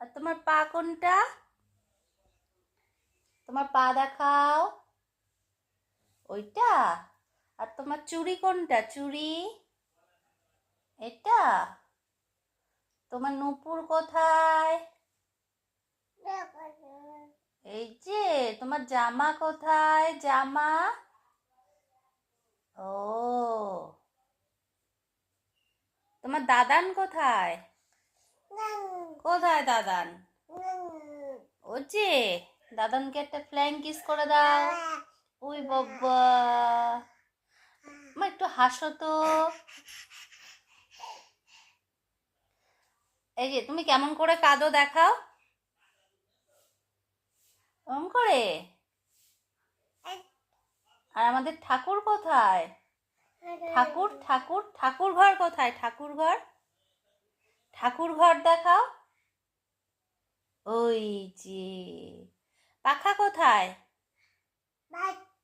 আর তোমার পা কোনটা? তোমার পা দেখাও। ওইটা। আর তোমার চুড়ি কোনটা? চুড়ি এটা। তোমার নূপুর কোথায়? এই যে। তোমার জামা কোথায়? জামা। ও, তোমার দাদান কোথায়? কোথায় দাদান? ও যে। দাদানকে একটা ফ্ল্যাং কিস করে দাও। ওই বাবা, মা একটু হাসো তো। এই যে, তুমি কেমন করে কাঁদো দেখাও। কেমন করে? আর আমাদের ঠাকুর কোথায়? ঠাকুর ঠাকুর ঠাকুর ঘর কোথায়? ঠাকুর ঘর। ঠাকুর ঘর দেখাও। ওই যে। পাখা কোথায়?